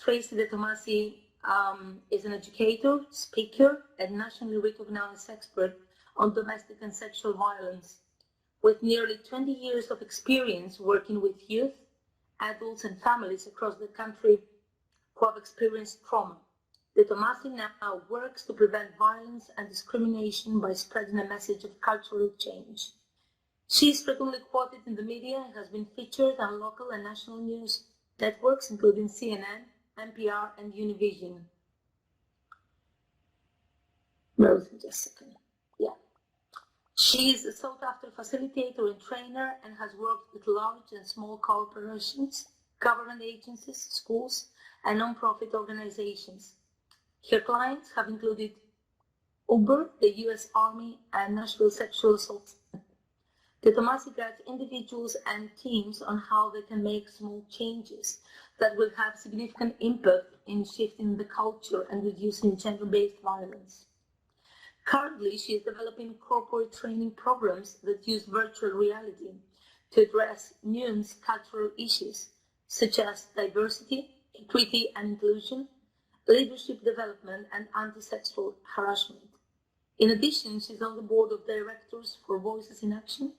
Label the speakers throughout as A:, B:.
A: Tracy DeTomasi is an educator, speaker, and nationally recognized expert on domestic and sexual violence. With nearly 20 years of experience working with youth, adults, and families across the country who have experienced trauma, DeTomasi now works to prevent violence and discrimination by spreading a message of cultural change. She is frequently quoted in the media and has been featured on local and national news networks, including CNN, NPR, and Univision. Just a second. Yeah. She is a sought-after facilitator and trainer and has worked with large and small corporations, government agencies, schools, and non-profit organizations. Her clients have included Uber, the U.S. Army, and Nashville sexual assault. DeTomasi guides individuals and teams on how they can make small changes that will have significant impact in shifting the culture and reducing gender-based violence. Currently, she is developing corporate training programs that use virtual reality to address nuanced cultural issues such as diversity, equity and inclusion, leadership development, and anti-sexual harassment. In addition, she's on the board of directors for Voices in Action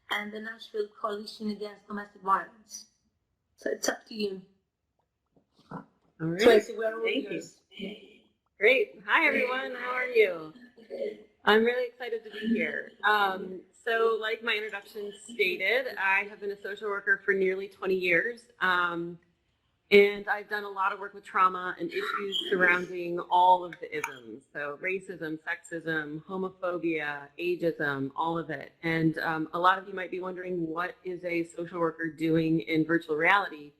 A: and the Nashville Coalition Against Domestic Violence. So it's up to you.
B: All right.
A: Tracy, we're all
B: Thank
A: yours.
B: you. Great. Hi, everyone. How are you? I'm really excited to be here. So like my introduction stated, I have been a social worker for nearly 20 years. And I've done a lot of work with trauma and issues surrounding all of the isms. So racism, sexism, homophobia, ageism, all of it. And a lot of you might be wondering, what is a social worker doing in virtual reality?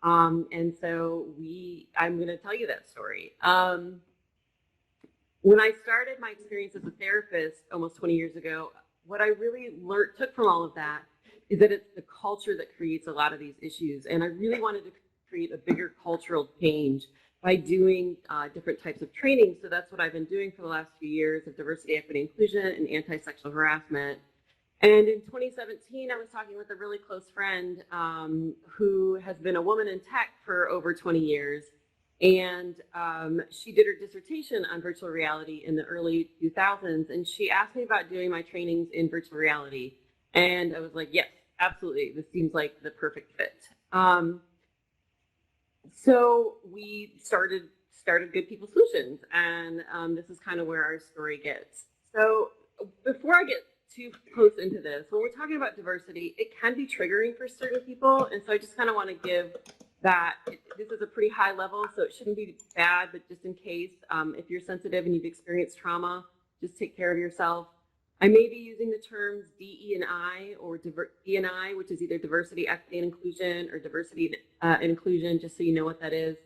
B: And so I'm going to tell you that story. When I started my experience as a therapist almost 20 years ago, what I really took from all of that is that it's the culture that creates a lot of these issues. And I really wanted to create a bigger cultural change by doing different types of training. So that's what I've been doing for the last few years of diversity, equity, inclusion, and anti-sexual harassment. And in 2017, I was talking with a really close friend who has been a woman in tech for over 20 years. And she did her dissertation on virtual reality in the early 2000s. And she asked me about doing my trainings in virtual reality. And I was like, yes, absolutely. This seems like the perfect fit. So we started Good People Solutions, and this is kind of where our story gets. So before I get too close into this, when we're talking about diversity, it can be triggering for certain people, and so I just kind of want to give that. This is a pretty high level, so it shouldn't be bad, but just in case, if you're sensitive and you've experienced trauma, just take care of yourself. I may be using the terms DE&I or D&I, which is either diversity, equity, and inclusion, or diversity and inclusion, just so you know what that is.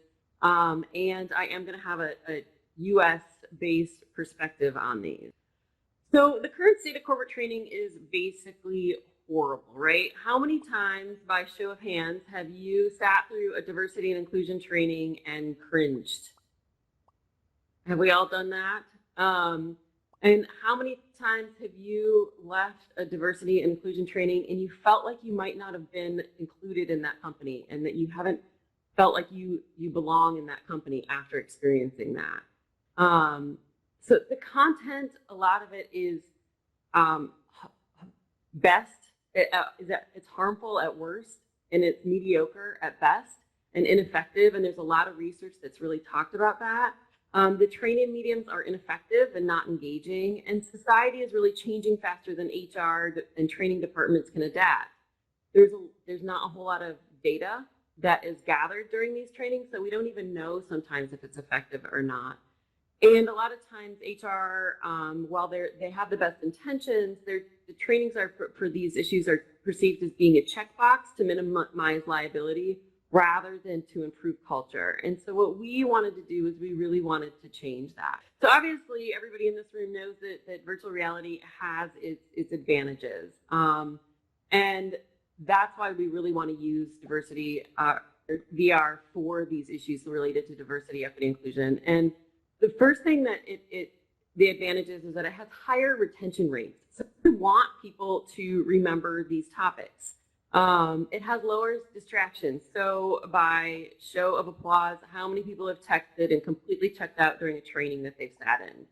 B: And I am going to have a US-based perspective on these. So the current state of corporate training is basically horrible, right? How many times, by show of hands, have you sat through a diversity and inclusion training and cringed? Have we all done that? And how many times have you left a diversity and inclusion training and you felt like you might not have been included in that company and that you haven't felt like you belong in that company after experiencing that? So the content, a lot of it is it's harmful at worst, and it's mediocre at best, and ineffective. And there's a lot of research that's really talked about that. The training mediums are ineffective and not engaging, and society is really changing faster than HR and training departments can adapt. There's not a whole lot of data that is gathered during these trainings, so we don't even know sometimes if it's effective or not. And a lot of times HR, while they have the best intentions, the trainings for these issues are perceived as being a checkbox to minimize liability rather than to improve culture. And so what we wanted to do is we really wanted to change that. So obviously everybody in this room knows that virtual reality has its advantages. And that's why we really want to use diversity VR for these issues related to diversity, equity, inclusion. And the first thing that the advantage is that it has higher retention rates. So we want people to remember these topics. It has lower distractions. So by show of applause, how many people have texted and completely checked out during a training that they've sat in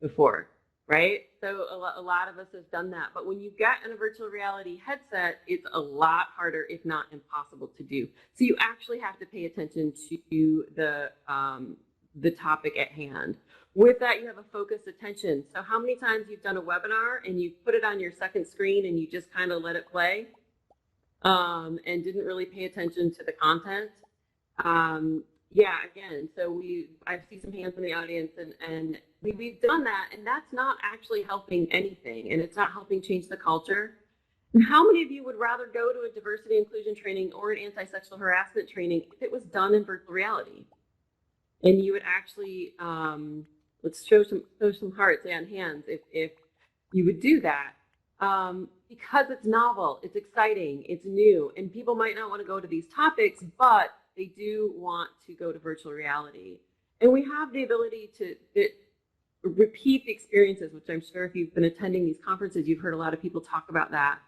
B: before, right? So a lot of us have done that. But when you get in a virtual reality headset, it's a lot harder, if not impossible to do. So you actually have to pay attention to the topic at hand. With that, you have a focused attention. So how many times you've done a webinar and you put it on your second screen and you just kind of let it play and didn't really pay attention to the content? Yeah, again, so I see some hands in the audience, and we've done that, and that's not actually helping anything, and it's not helping change the culture. And how many of you would rather go to a diversity inclusion training or an anti-sexual harassment training if it was done in virtual reality? And you would actually, let's show some hearts and hands if you would do that. Because it's novel, it's exciting, it's new, and people might not want to go to these topics, but they do want to go to virtual reality. And we have the ability to repeat the experiences, which I'm sure if you've been attending these conferences, you've heard a lot of people talk about that.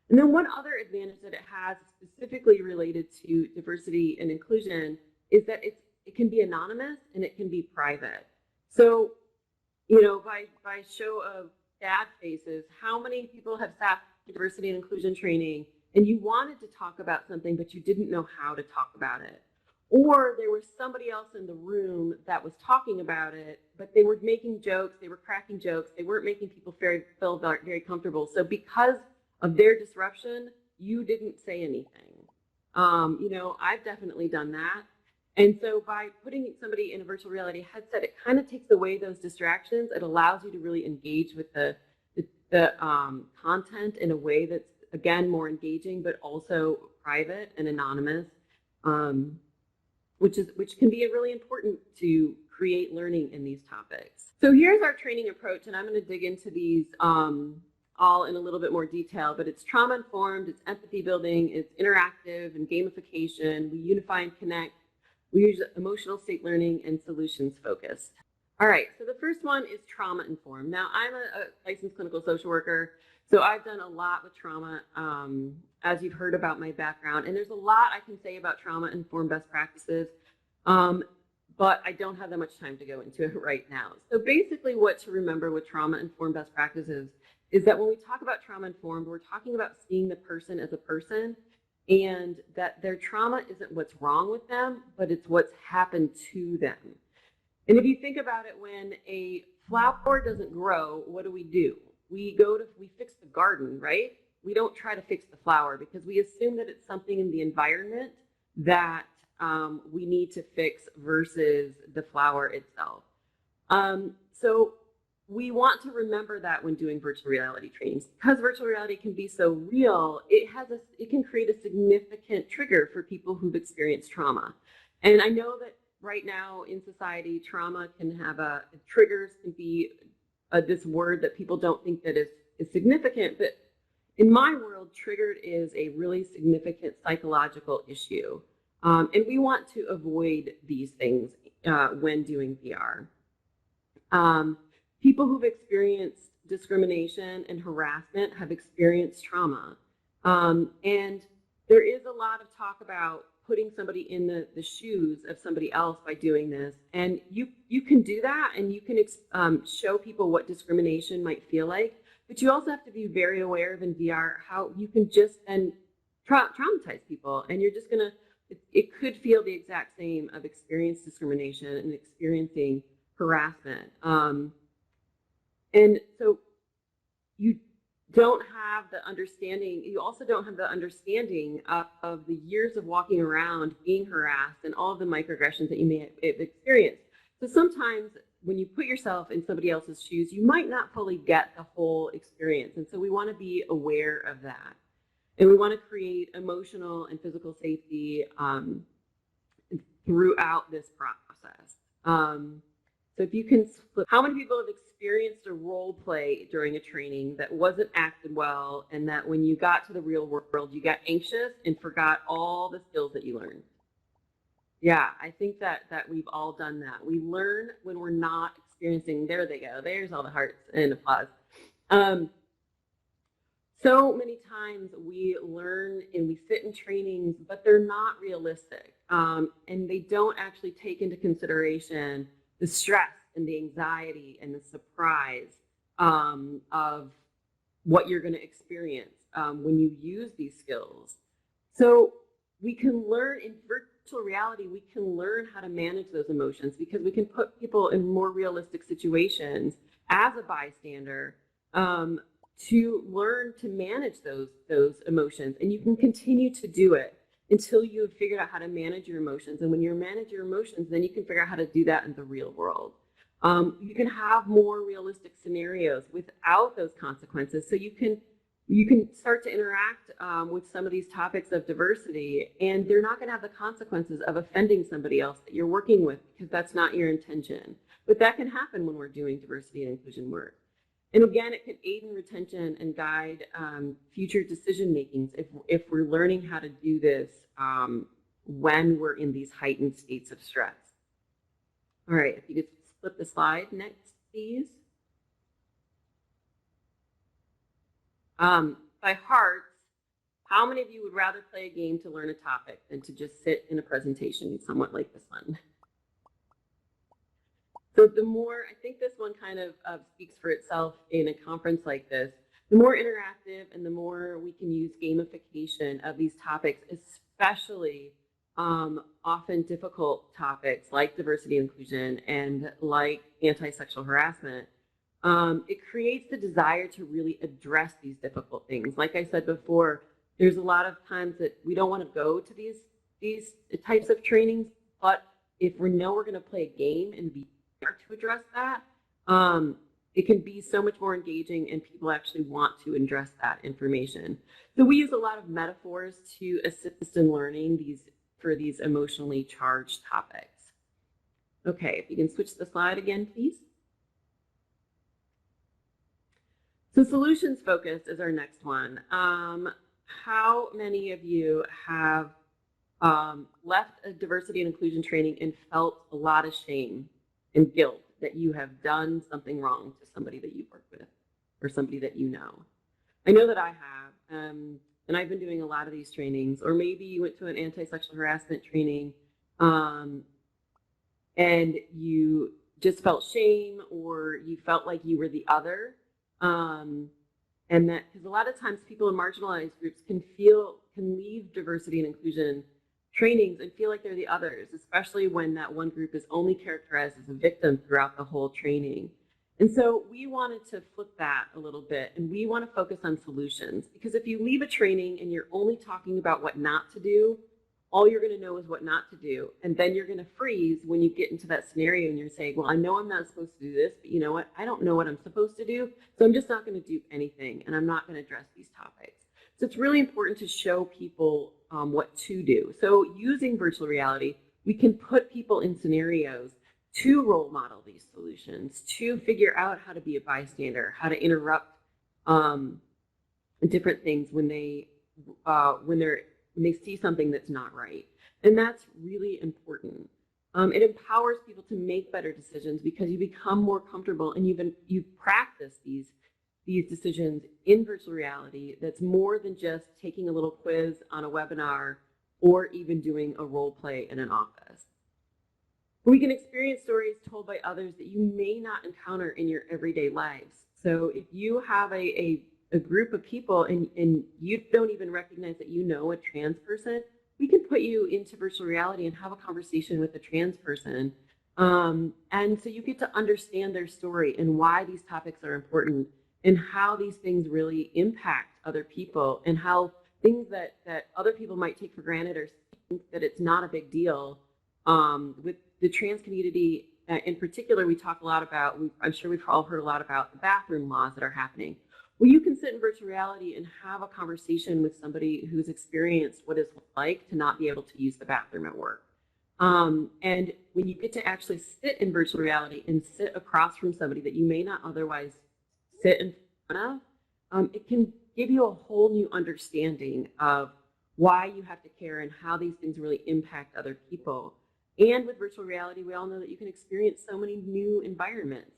B: And then one other advantage that it has specifically related to diversity and inclusion is that it can be anonymous and it can be private. So, you know, by show of sad faces, how many people have sat diversity and inclusion training and you wanted to talk about something, but you didn't know how to talk about it? Or there was somebody else in the room that was talking about it, but they were making jokes, they were cracking jokes, they weren't making people feel very comfortable. So because of their disruption, you didn't say anything. You know, I've definitely done that. And so by putting somebody in a virtual reality headset, it kind of takes away those distractions. It allows you to really engage with the content in a way that's, again, more engaging, but also private and anonymous, which can be really important to create learning in these topics. So here's our training approach, and I'm going to dig into these all in a little bit more detail, but it's trauma-informed, it's empathy building, it's interactive and gamification, we unify and connect, we use emotional state learning, and solutions focused. All right, so the first one is trauma-informed. Now, I'm a licensed clinical social worker, so I've done a lot with trauma, as you've heard about my background, and there's a lot I can say about trauma-informed best practices, but I don't have that much time to go into it right now. So basically what to remember with trauma-informed best practices is that when we talk about trauma-informed, we're talking about seeing the person as a person, and that their trauma isn't what's wrong with them, but it's what's happened to them. And if you think about it, when a flower doesn't grow, what do? We fix the garden, right? We don't try to fix the flower because we assume that it's something in the environment that we need to fix versus the flower itself. So we want to remember that when doing virtual reality trainings. Because virtual reality can be so real, it can create a significant trigger for people who've experienced trauma. And I know that right now in society, trauma can have triggers can be this word that people don't think that is significant, but in my world, triggered is a really significant psychological issue. And we want to avoid these things when doing VR. People who've experienced discrimination and harassment have experienced trauma. And there is a lot of talk about putting somebody in the shoes of somebody else by doing this. And you can do that, and you can show people what discrimination might feel like, but you also have to be very aware of in VR how you can just then traumatize people, and you're just gonna, it could feel the exact same of experienced discrimination and experiencing harassment. And so you don't have the understanding, you also don't have the understanding of the years of walking around being harassed and all of the microaggressions that you may have experienced. So sometimes when you put yourself in somebody else's shoes, you might not fully get the whole experience. And so we want to be aware of that. And we want to create emotional and physical safety throughout this process. So if you can flip, how many people have experienced a role play during a training that wasn't acted well, and that when you got to the real world, you got anxious and forgot all the skills that you learned? Yeah, I think that we've all done that. We learn when we're not experiencing, there they go, there's all the hearts and applause. So many times we learn and we sit in trainings, but they're not realistic. And they don't actually take into consideration the stress and the anxiety and the surprise of what you're going to experience when you use these skills. So we can learn in virtual reality, we can learn how to manage those emotions because we can put people in more realistic situations as a bystander to learn to manage those emotions. And you can continue to do it until you have figured out how to manage your emotions. And when you manage your emotions, then you can figure out how to do that in the real world. You can have more realistic scenarios without those consequences. So you can start to interact with some of these topics of diversity, and they're not going to have the consequences of offending somebody else that you're working with because that's not your intention. But that can happen when we're doing diversity and inclusion work. And again, it can aid in retention and guide future decision makings if we're learning how to do this when we're in these heightened states of stress. All right, if you could flip the slide next, please. By heart, how many of you would rather play a game to learn a topic than to just sit in a presentation somewhat like this one? So the more, I think this one kind of speaks for itself in a conference like this, the more interactive and the more we can use gamification of these topics, especially often difficult topics like diversity and inclusion and like anti-sexual harassment, it creates the desire to really address these difficult things. Like I said before, there's a lot of times that we don't want to go to these types of trainings, but if we know we're going to play a game and be there to address that, it can be so much more engaging and people actually want to address that information. So we use a lot of metaphors to assist in learning for these emotionally charged topics. Okay, if you can switch the slide again, please. So solutions focused is our next one. How many of you have left a diversity and inclusion training and felt a lot of shame and guilt that you have done something wrong to somebody that you've worked with or somebody that you know? I know that I have, and I've been doing a lot of these trainings. Or maybe you went to an anti-sexual harassment training and you just felt shame, or you felt like you were the other. And that, because a lot of times people in marginalized groups can leave diversity and inclusion trainings and feel like they're the others, especially when that one group is only characterized as a victim throughout the whole training. And so we wanted to flip that a little bit, and we want to focus on solutions, because if you leave a training and you're only talking about what not to do, all you're going to know is what not to do. And then you're going to freeze when you get into that scenario and you're saying, well, I know I'm not supposed to do this, but you know what? I don't know what I'm supposed to do. So I'm just not going to do anything, and I'm not going to address these topics. So it's really important to show people what to do. So using virtual reality, we can put people in scenarios to role model these solutions, to figure out how to be a bystander, how to interrupt different things when they see something that's not right. And that's really important. It empowers people to make better decisions because you become more comfortable and you've practiced these decisions in virtual reality. That's more than just taking a little quiz on a webinar or even doing a role play in an office. We can experience stories told by others that you may not encounter in your everyday lives. So if you have a group of people and you don't even recognize that you know a trans person, we can put you into virtual reality and have a conversation with a trans person. And so you get to understand their story and why these topics are important and how these things really impact other people, and how things that other people might take for granted or think that it's not a big deal. With the trans community in particular, we talk a lot about, I'm sure we've all heard a lot about the bathroom laws that are happening. Well, you can sit in virtual reality and have a conversation with somebody who's experienced what it's like to not be able to use the bathroom at work. And when you get to actually sit in virtual reality and sit across from somebody that you may not otherwise sit in front of, it can give you a whole new understanding of why you have to care and how these things really impact other people. And with virtual reality, we all know that you can experience so many new environments.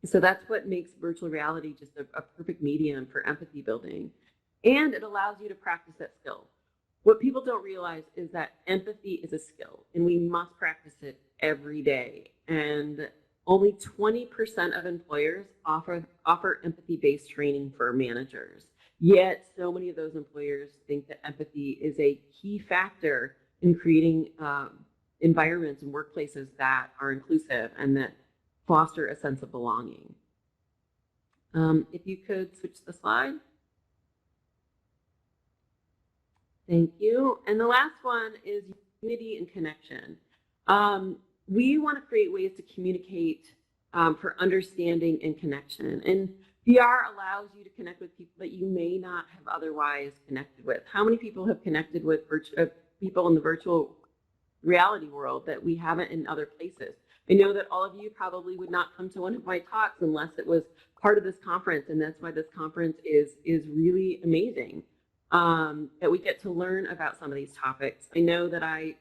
B: So that's what makes virtual reality just a perfect medium for empathy building. And it allows you to practice that skill. What people don't realize is that empathy is a skill, and we must practice it every day. And only 20% of employers offer empathy-based training for managers. Yet so many of those employers think that empathy is a key factor in creating environments and workplaces that are inclusive and that foster a sense of belonging. If you could switch the slide. Thank you. And the last one is unity and connection. We want to create ways to communicate for understanding and connection. And VR allows you to connect with people that you may not have otherwise connected with. How many people have connected with people in the virtual reality world that we haven't in other places? I know that all of you probably would not come to one of my talks unless it was part of this conference, and that's why this conference is really amazing, that we get to learn about some of these topics. I know that I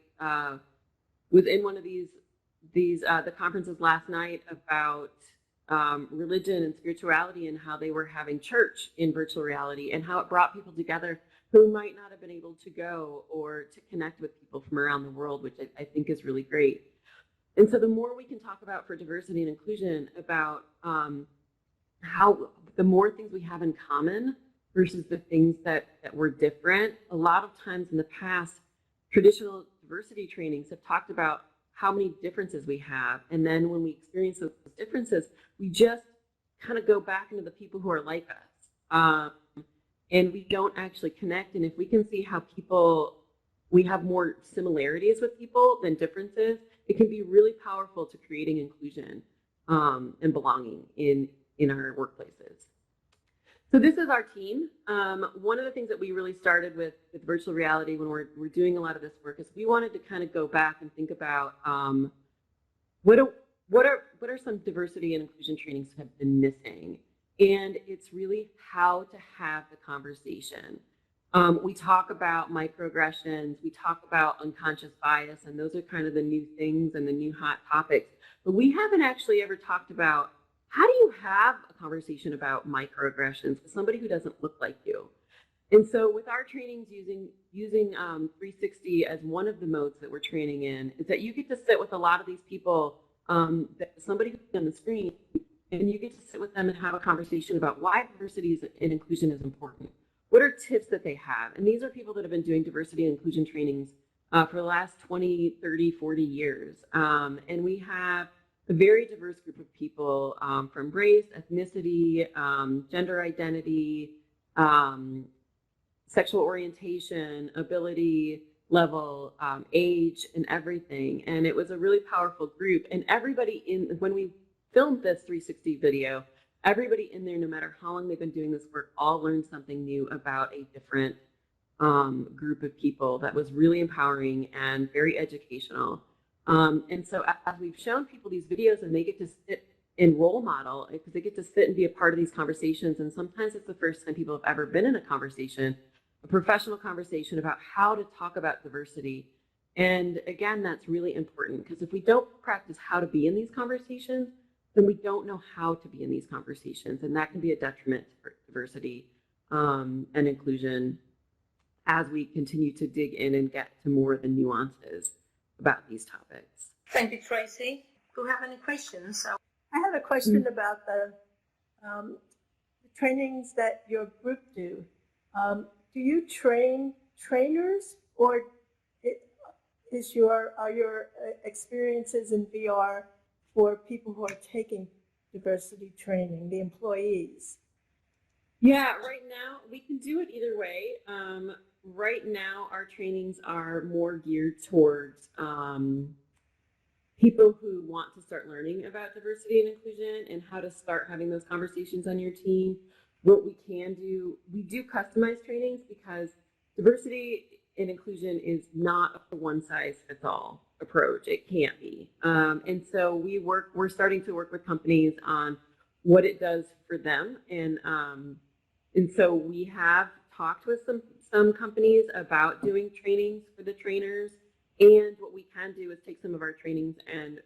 B: was in one of the conferences last night about religion and spirituality and how they were having church in virtual reality and how it brought people together who might not have been able to go or to connect with people from around the world, which I think is really great. And so the more we can talk about for diversity and inclusion about how the more things we have in common versus the things that were different. A lot of times in the past, traditional diversity trainings have talked about how many differences we have. And then when we experience those differences, we just kind of go back into the people who are like us. And we don't actually connect. And if we can see how we have more similarities with people than differences, it can be really powerful to creating inclusion and belonging in our workplaces. So this is our team. One of the things that we really started with virtual reality when we're doing a lot of this work is we wanted to kind of go back and think about what are some diversity and inclusion trainings that have been missing? And it's really how to have the conversation. We talk about microaggressions, we talk about unconscious bias, and those are kind of the new things and the new hot topics. But we haven't actually ever talked about how do you have a conversation about microaggressions with somebody who doesn't look like you? And so with our trainings using 360 as one of the modes that we're training in, is that you get to sit with a lot of these people, that somebody who's on the screen, and you get to sit with them and have a conversation about why diversity and inclusion is important. What are tips that they have? And these are people that have been doing diversity and inclusion trainings for the last 20, 30, 40 years. And we have a very diverse group of people from race, ethnicity, gender identity, sexual orientation, ability level, age, and everything. And it was a really powerful group. And everybody when we filmed this 360 video, everybody in there, no matter how long they've been doing this work, all learned something new about a different group of people that was really empowering and very educational. And so as we've shown people these videos and they get to sit and role model, because they get to sit and be a part of these conversations, and sometimes it's the first time people have ever been in a conversation, a professional conversation about how to talk about diversity. And again, that's really important, because if we don't practice how to be in these conversations, then we don't know how to be in these conversations, and that can be a detriment to diversity and inclusion as we continue to dig in and get to more of the nuances about these topics.
A: Thank you, Tracy. Do you have any questions?
C: I have a question about the trainings that your group do. Do you train trainers, or are your experiences in VR for people who are taking diversity training, the employees?
B: Yeah, right now we can do it either way. Right now our trainings are more geared towards people who want to start learning about diversity and inclusion and how to start having those conversations on your team. What we can do, we do customized trainings, because diversity and inclusion is not a one-size-fits-all approach. It can't be. And so we're starting to work with companies on what it does for them. And so we have talked with some companies about doing trainings for the trainers, And what we can do is take some of our trainings and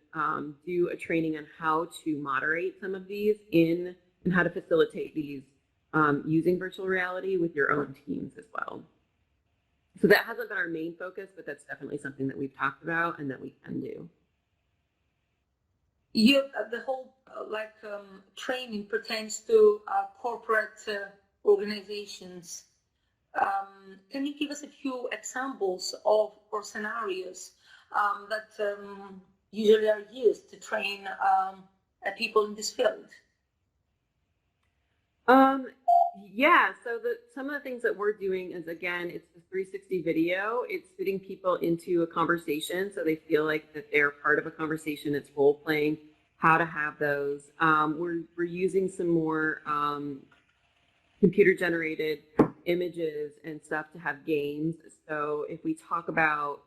B: do a training on how to moderate some of these and how to facilitate these using virtual reality with your own teams as well. So that hasn't been our main focus, but that's definitely something that we've talked about and that we can do.
A: The whole training pertains to corporate organizations. Can you give us a few examples of or scenarios that usually are used to train people in this field?
B: Yeah, so some of the things that we're doing is, again, it's the 360 video. It's fitting people into a conversation so they feel like that they're part of a conversation. It's role playing, how to have those. We're using some more computer generated images and stuff to have games. So if we talk about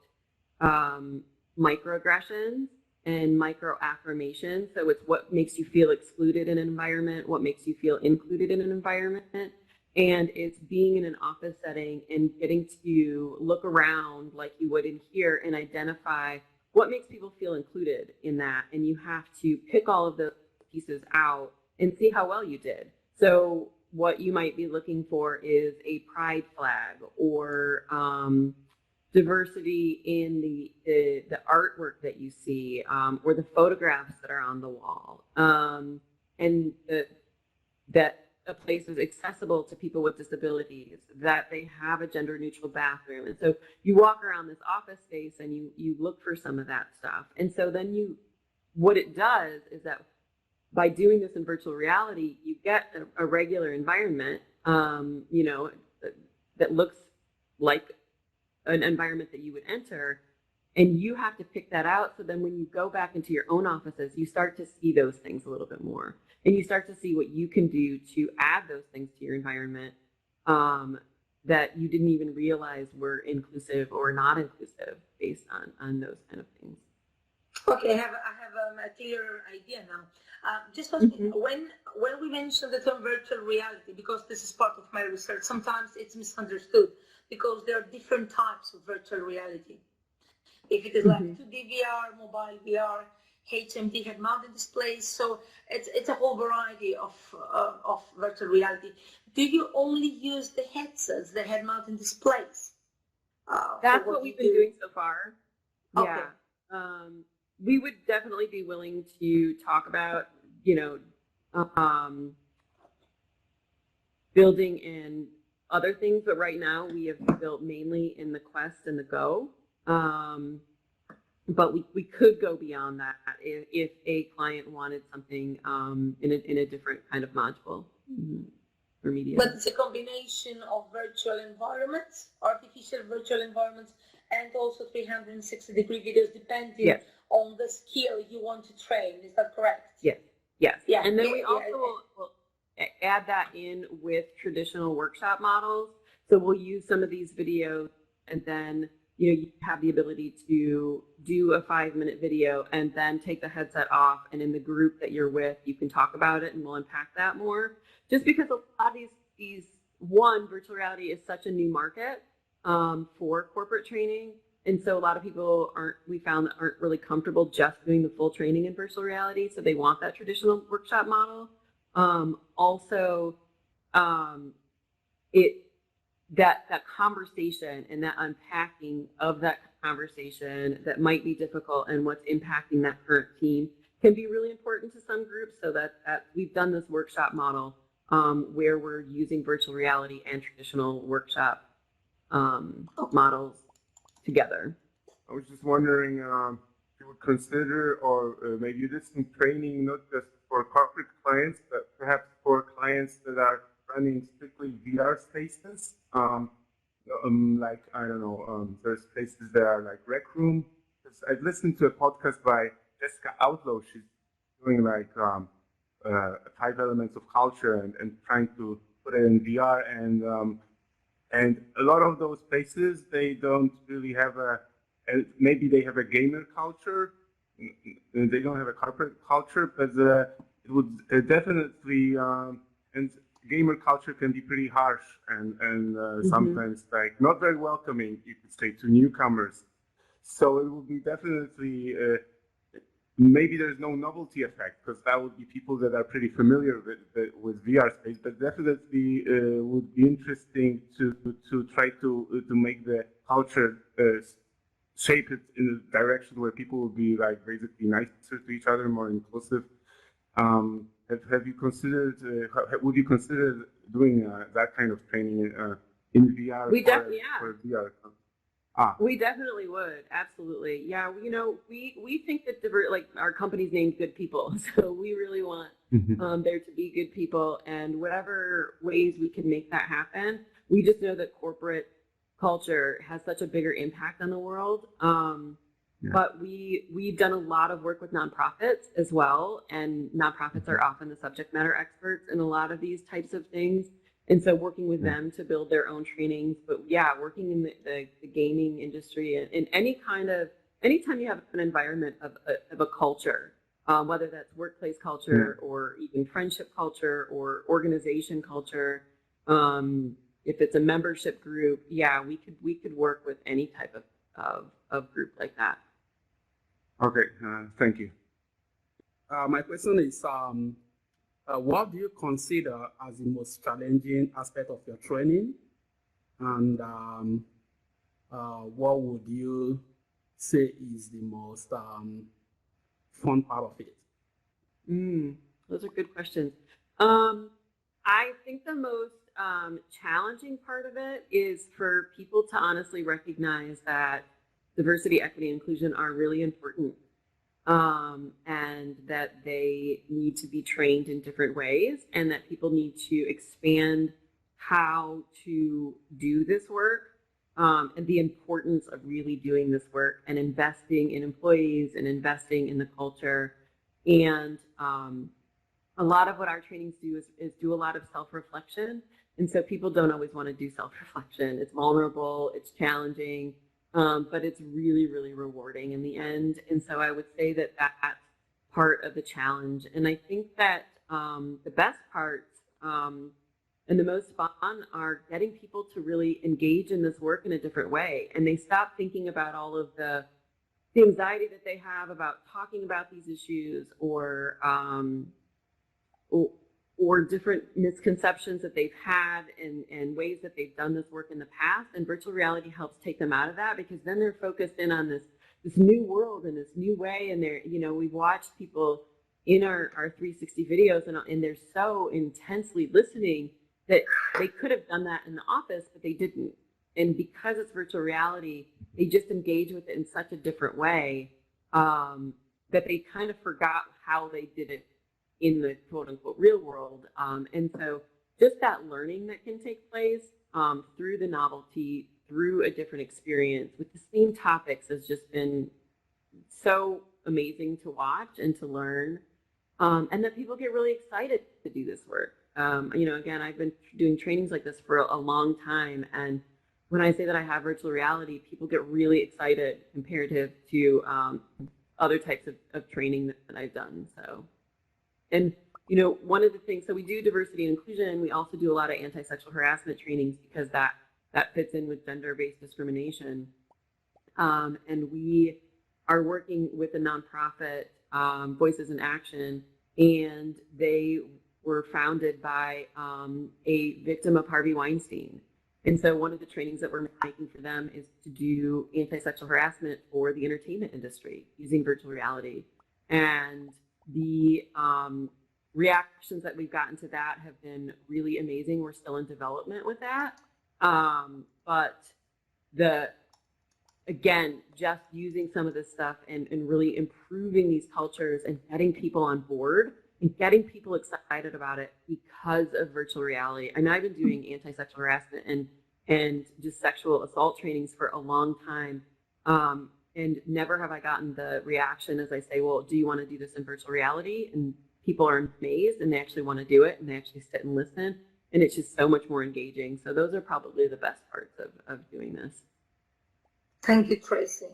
B: microaggressions and microaffirmation, so it's what makes you feel excluded in an environment, what makes you feel included in an environment, and it's being in an office setting and getting to look around like you would in here and identify what makes people feel included in that, and you have to pick all of those pieces out and see how well you did. So what you might be looking for is a pride flag or diversity in the artwork that you see or the photographs that are on the wall, and that a place is accessible to people with disabilities, that they have a gender neutral bathroom. And so you walk around this office space and you look for some of that stuff. And so then what it does is that by doing this in virtual reality, you get a regular environment, that looks like an environment that you would enter, and you have to pick that out. So then when you go back into your own offices, you start to see those things a little bit more, and you start to see what you can do to add those things to your environment that you didn't even realize were inclusive or not inclusive based on those kind of things.
A: Okay, I have a clear idea now. Just when we mention the term virtual reality, because this is part of my research, sometimes it's misunderstood because there are different types of virtual reality. If it is like 2D VR, mobile VR, HMD, head-mounted displays, so it's a whole variety of virtual reality. Do you only use the headsets, the head-mounted displays?
B: That's what we've been doing so far.
A: Okay.
B: Yeah. We would definitely be willing to talk about, building in other things, but right now we have built mainly in the Quest and the Go. But we could go beyond that if a client wanted something in a different kind of module or media.
A: But it's a combination of virtual environments, artificial virtual environments, and also 360-degree videos, depending on the skill you want to train. Is that correct?
B: Yes. Yes.
A: Yeah.
B: And then we also will add that in with traditional workshop models. So we'll use some of these videos, and then you have the ability to do a 5-minute video and then take the headset off, and in the group that you're with, you can talk about it, and we'll unpack that more. Just because a lot of these virtual reality is such a new market for corporate training. And so a lot of people aren't really comfortable just doing the full training in virtual reality. So they want that traditional workshop model. That conversation and that unpacking of that conversation that might be difficult and what's impacting that current team can be really important to some groups. So that we've done this workshop model where we're using virtual reality and traditional workshop models together.
D: I was just wondering if you would consider or maybe this training not just for corporate clients, but perhaps for clients that are running strictly VR spaces. Like, I don't know, there's places that are like Rec Room. I've listened to a podcast by Jessica Outlaw. She's doing like 5 elements of culture and trying to put it in VR. And a lot of those places, they don't really have maybe they have a gamer culture. They don't have a corporate culture, but it would definitely, and gamer culture can be pretty harsh and sometimes like not very welcoming, you could say, to newcomers. So it will be definitely, maybe there's no novelty effect because that would be people that are pretty familiar with VR space, but definitely would be interesting to try to make the culture shape it in a direction where people will be like basically nicer to each other, more inclusive. Have you considered? Would you consider doing that kind of training in VR for VR?
B: We definitely would. Absolutely. Yeah. You know, we think that our company's named Good People. So we really want there to be good people, and whatever ways we can make that happen. We just know that corporate culture has such a bigger impact on the world. But we've done a lot of work with nonprofits as well. And nonprofits are often the subject matter experts in a lot of these types of things. And so working with them to build their own trainings, but working in the gaming industry and in anytime you have an environment of a culture, whether that's workplace culture or even friendship culture or organization culture, if it's a membership group, we could work with any type of group like that.
D: Okay, thank you.
E: My question is, what do you consider as the most challenging aspect of your training? And what would you say is the most fun part of it?
B: Those are good questions. I think the most challenging part of it is for people to honestly recognize that diversity, equity, and inclusion are really important. And that they need to be trained in different ways, and that people need to expand how to do this work, and the importance of really doing this work and investing in employees and investing in the culture. And a lot of what our trainings do is do a lot of self-reflection. And so people don't always want to do self-reflection. It's vulnerable, it's challenging. But it's really, really rewarding in the end. And so I would say that that's part of the challenge. And I think that the best parts and the most fun are getting people to really engage in this work in a different way. And they stop thinking about all of the anxiety that they have about talking about these issues or different misconceptions that they've had and ways that they've done this work in the past. And virtual reality helps take them out of that, because then they're focused in on this new world and this new way. And they're, we've watched people in our 360 videos and they're so intensely listening that they could have done that in the office, but they didn't. And because it's virtual reality, they just engage with it in such a different way that they kind of forgot how they did it in the quote unquote real world. And so just that learning that can take place through the novelty, through a different experience with the same topics has just been so amazing to watch and to learn. And that people get really excited to do this work. Again, I've been doing trainings like this for a long time. And when I say that I have virtual reality, people get really excited comparative to other types of training that I've done. So. And, one of the things, so we do diversity and inclusion. We also do a lot of anti-sexual harassment trainings because that fits in with gender-based discrimination. And we are working with a nonprofit, Voices in Action, and they were founded by a victim of Harvey Weinstein. And so one of the trainings that we're making for them is to do anti-sexual harassment for the entertainment industry using virtual reality. And the reactions that we've gotten to that have been really amazing. We're still in development with that. But just using some of this stuff and really improving these cultures and getting people on board and getting people excited about it because of virtual reality. I mean, I've been doing anti-sexual harassment and just sexual assault trainings for a long time. And never have I gotten the reaction as I say, well, do you want to do this in virtual reality? And people are amazed and they actually want to do it and they actually sit and listen. And it's just so much more engaging. So those are probably the best parts of doing this.
A: Thank you, Tracy.